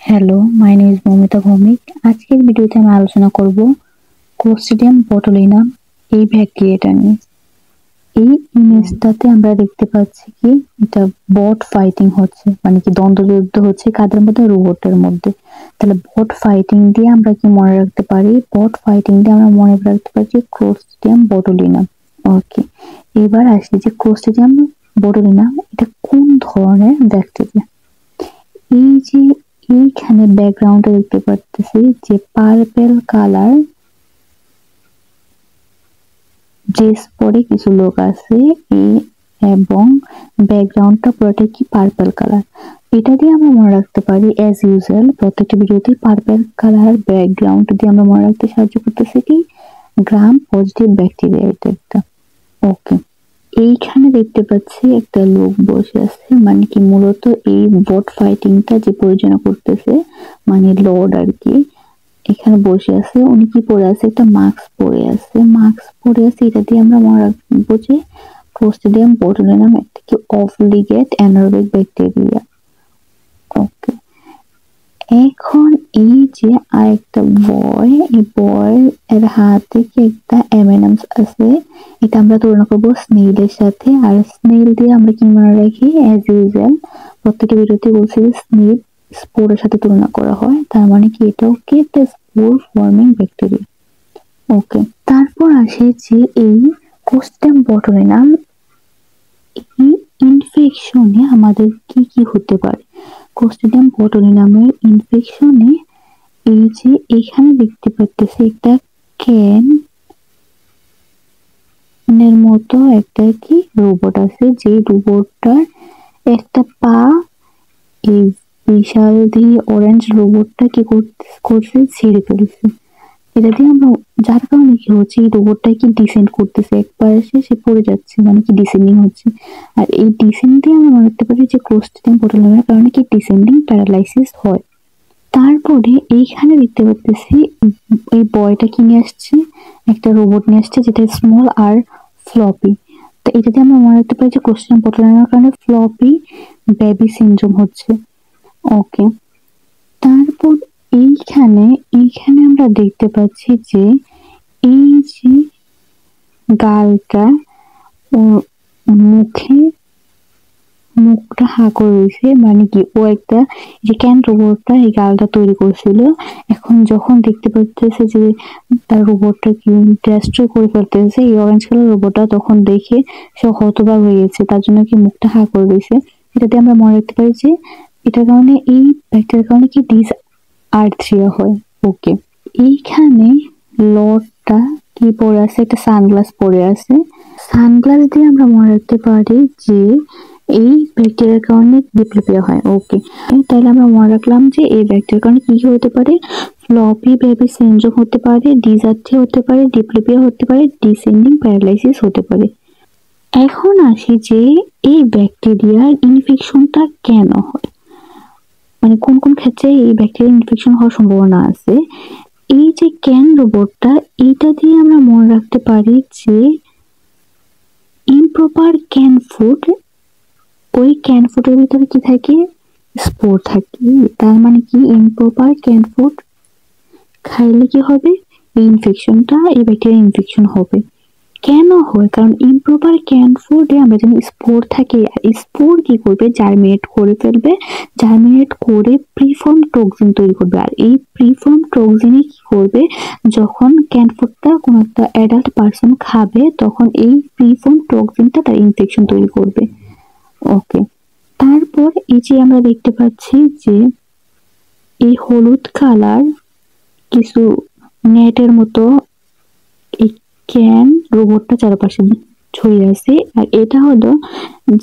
Hello, my name is Moumita Bhowmik. আজকের ভিডিওতে আমি আলোচনা করব ক্লোস্ট্রিডিয়াম বোটুলিনাম এই ব্যাকটেরিয়াটা নিয়ে। এই ইমেজটাতে আমরা দেখতে পাচ্ছি কি এটা বট ফাইটিং হচ্ছে, মানে কি দ্বন্দ্বযুদ্ধ হচ্ছে কাদের মধ্যে? রোবটের মধ্যে। তাহলে বট ফাইটিং দিয়ে আমরা কি মনে রাখতে পারি? বট ফাইটিং দিয়ে আমরা মনে রাখতে পারি যে ক্লোস্ট্রিডিয়াম বোটুলিনাম। ওকে, এবার আসি যে ক্লোস্ট্রিডিয়াম বোটুলিনাম এটা কোন ধরনের ব্যাকটেরিয়া। এই যে এইখানে ব্যাকগ্রাউন্ডে দেখতে পারতেছি যে পার্পেল কালার ড্রেস পরে কিছু লোক আছে এবং ব্যাকগ্রাউন্ডটা পুরোটা কি পার্পেল কালার। এটা দিয়ে আমরা মনে রাখতে পারি অ্যাজ ইউজুয়াল প্রত্যেকটা ভিডিওতে পার্পেল কালার ব্যাকগ্রাউন্ড দিয়ে আমরা মনে রাখতে সাহায্য করতেছি কি গ্রাম পজিটিভ ব্যাকটেরিয়া এটা একটা। ওকে, এইখানে দেখতে পাচ্ছি একটা লোক বসে আছে, মানে কি মূলত এই বট ফাইটিংটা যে পরিচালনা করতেছে মানে লর্ড আর কি, এখানে বসে আছে। উনি কি পরে আছে? একটা মাস্ক পরে আছে। এটা দিয়ে আমরা মনে রাখবো যে ক্লোস্ট্রিডিয়াম বোটুলিনাম একটা কি অবলিগেট অ্যানারোবিক ব্যাকটেরিয়া। ওকে, এখন এই যে আরেকটা বয়, এই বয় এর হাতে কি একটা এমএনএমস আছে, এটা আমরা তুলনা করবো স্নেইলের সাথে। আর স্নেইল দিয়ে আমরা কি মনে রাখি? অ্যাজ ইউজুয়াল প্রত্যেকটা ভিডিওতে বলছি যে স্নেইল স্পোরের সাথে তুলনা করা হয়, তার মানে কি এটাও কি একটা স্পোর ফর্মিং ব্যাকটেরিয়া। ওকে, তারপর আসে যে এই ক্লোস্ট্রিডিয়াম বোটুলিনাম এই ইনফেকশনে আমাদের কি কি হতে পারে। ক্লোস্ট্রিডিয়াম বোটুলিনামের ইনফেকশনে এই যে এখানে দেখতে পাচ্তেছি একটা ক্যান এর মতো একটা কি রোবট আছে, যে রোবটটার একটা পা এই বিশাল দিয়ে অরেঞ্জ রোবটটা কি করছে ছিঁড়ে ফেলছে। এটা দিয়ে আমরা যার কারণে কি হচ্ছে এই রোবটটা কি ডিসেন্ড করতেছে, একবার এসে সে পড়ে যাচ্ছে, মানে কি ডিসেন্ডিং হচ্ছে। আর এই ডিসেন্ড দিয়ে আমরা মনে রাখতে পারি যে ক্লোস্ট্রিডিয়াম বোটুলিনামের কারণে কি ডিসেন্ডিং প্যারালাইসিস হয়। তারপরে এইখানে দেখতে পাচ্তেছি এই বয়টা কি নিয়ে আসছে, একটা রোবট নিয়ে আসছে যেটা স্মল আর ফ্লপি। তো এটা দিয়ে আমরা মনে রাখতে পারি যে ক্লোস্ট্রিডিয়াম বোটুলিনামের কারণে ফ্লপি বেবি সিনড্রোম হচ্ছে। ওকে, তারপর এইখানে আমরা দেখতে পাচ্ছি যে এই যে গালটা ও মুখটা হা করে রয়েছে, মানে কি ও একটা যে ক্যান রোবটটা এই গালটা তৈরি করছিল। এখন যখন দেখতে পাচ্ছে যে তার রোবটটা কি ডেস্ট্রয় করে ফেলতেছে এই অরেঞ্জ কালার রোবটটা, তখন দেখে সে হতবাক হয়ে গেছে, তার জন্য কি মুখটা হা করে রয়েছে। এটাতে আমরা মনে রাখতে পারি যে এটার কারণে এই ব্যাকটেরিয়ার কারণে কি ডিস আর্থ্রিয়া হয়। ওকে, এইখানে লটটা কি পরে আছে? একটা সানগ্লাস পরে আছে। সানগ্লাস দিয়ে আমরা মনে রাখতে পারি যে এই ব্যাকটেরিয়ার কারণে ডিপ্লোপিয়া হয়। ওকে, তাহলে আমরা মনে রাখলাম যে এই ব্যাকটেরিয়ার কারণে কি কি হতে পারে? ফ্লপি বেবি সিনড্রোম হতে পারে, ডিসআর্থ্রিয়া হতে পারে, ডিপ্লোপিয়া হতে পারে, ডিসেন্ডিং প্যারালাইসিস হতে পারে। এখন আসি যে এই ব্যাকটেরিয়ার ইনফেকশনটা কেন হয়, মানে কোন কোন ক্ষেত্রে এই ব্যাকটেরিয়ার ইনফেকশন হওয়ার সম্ভাবনা আছে। এই যে ক্যান রোবটটা, এইটা দিয়ে আমরা মনে রাখতে পারি যে ইমপ্রপার ক্যান ফুড, ওই ক্যান ফুডের ভিতরে কি থাকে? স্পোর থাকে। তার মানে কি ইমপ্রপার ক্যান ফুড খাইলে কি হবে? এই ইনফেকশনটা, এই ব্যাকটেরিয়া ইনফেকশন হবে। কেন হয়? কারণ ইমপ্রপার ক্যান ফুডে আমরা জানি স্পোর থাকে, আর স্পোর কি করবে? জার্মিনেট করে ফেলবে, জার্মিনেট করে প্রিফর্ম টক্সিন তৈরি করবে। আর এই প্রিফর্ম টক্সিনে কি করবে? যখন ক্যান ফুডটা কোনো একটা অ্যাডাল্ট পার্সন খাবে তখন এই প্রিফর্ম টক্সিনটা তার ইনফেকশন তৈরি করবে। ওকে, তারপর এই যে আমরা দেখতে পাচ্ছি যে এই হলুদ কালার কিছু নেটের মতো এই ক্যান রোবটটা চারপাশে ছড়িয়ে আছে। আর এটা হলো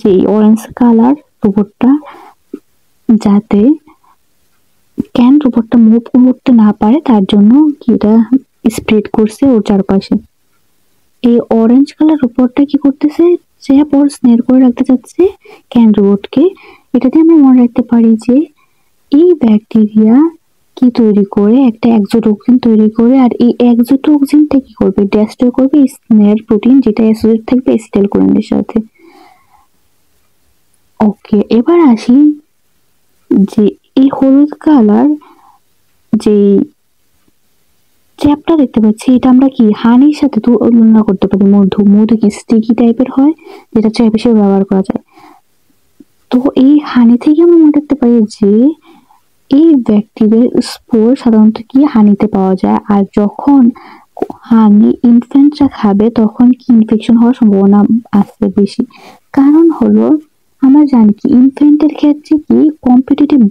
যে অরেঞ্জ কালার রোবটটা যাতে ক্যান রোবটটা মুভ করতে না পারে তার জন্য কি এটা স্প্রেড করছে ওর চারপাশে। এই অরেঞ্জ কালার রোবটটা কি করতেছে? সে পর স্নেল করে রাখতে চাচ্ছে ক্যান রোবটকে। এটাতে আমরা মনে রাখতে পারি যে এই ব্যাকটেরিয়া কি তৈরি করে? একটা এক্সোটক্সিন তৈরি করে, আর এই এক্সোটক্সিনটা কি করবে? ডেস্ট্রয় করবে স্নেল প্রোটিন যেটা অ্যাসোসিয়েটেড থাকবে অ্যাসিটাইল কোলিনের সাথে। ওকে, এবার আসি যে এই হলুদ কালার যে চ্যাপটা দেখতে পাচ্ছি, এটা আমরা কি হানির সাথে তুলনা করতে পারি। মধু কি স্টিকি টাইপের হয়, যেটা চ্যাপ হিসেবে ব্যবহার করা যায়। তো এই হানি থেকে আমরা মনে রাখতে পারি যে এই ব্যাকটেরিয়ার স্পোর সাধারণত কি হানিতে পাওয়া যায়। আর যখন হানি ইনফ্যান্টরা খাবে তখন কি ইনফেকশন হওয়ার সম্ভাবনা আছে বেশি। কারণ হলো আমরা জানি কি ইনফ্যান্টের ক্ষেত্রে কি কম্পিটিটিভ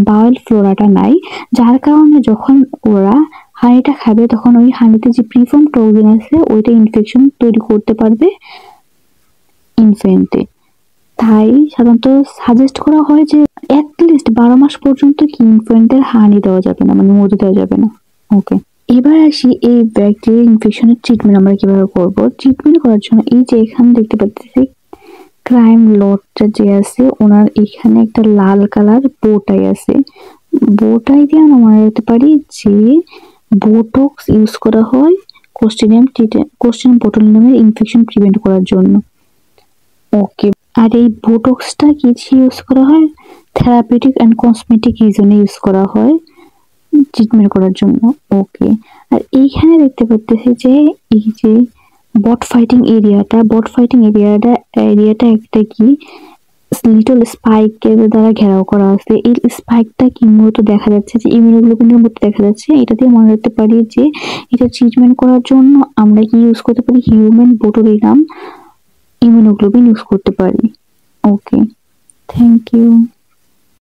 বাউল ফ্লোরাটা নাই, যার কারণে যখন ওরা হানিটা খাবে তখন ওই হানিতে যে প্রিফর্ম টক্সিন আছে ওইটা ইনফেকশন তৈরি করতে পারবে ইনফ্যান্টে। তাই সাধারণত সাজেস্ট করা হয় যে অ্যাটলিস্ট 12 মাস পর্যন্ত কি ইনফ্যান্টের হানি দেওয়া যাবে না, মানে মধু দেওয়া যাবে না। ওকে, এবার আসি এই ব্যাকটেরিয়া ইনফেকশনের ট্রিটমেন্ট আমরা কিভাবে করব। ট্রিটমেন্ট করার জন্য এই যে এখানে দেখতে পাচ্ছি ক্রাইম লটটা যে আছে ওনার এখানে একটা লাল কালার বোটাই আছে। বোটাই দিয়ে আমরা মনে রাখতে পারি যে বোটক্স ইউজ করা হয় ক্লোস্ট্রিডিয়াম বোটুলিনামের ইনফেকশন প্রিভেন্ট করার জন্য। ওকে, আর এই বোটক্সটা কিছু ইউজ করা হয় থেরাপিউটিক অ্যান্ড কসমেটিক রিজনে ইউজ করা হয় ট্রিটমেন্ট করার জন্য। ওকে, আর এইখানে দেখতে পাচ্ছি যে এই যে বট ফাইটিং এরিয়াটা একটা কি লিটল স্পাইকের দ্বারা ঘেরাও করা আছে। এই স্পাইকটা কি মূলত দেখা যাচ্ছে যে ইমিউনোগ্লোবিনের মধ্যে দেখা যাচ্ছে। এটা দিয়ে মনে রাখতে পারি যে এটা ট্রিটমেন্ট করার জন্য আমরা কি ইউজ করতে পারি, হিউম্যান বোটুলিনাম ইমিউনোগ্লোবিন ইউজ করতে পারি। ওকে, থ্যাংক ইউ।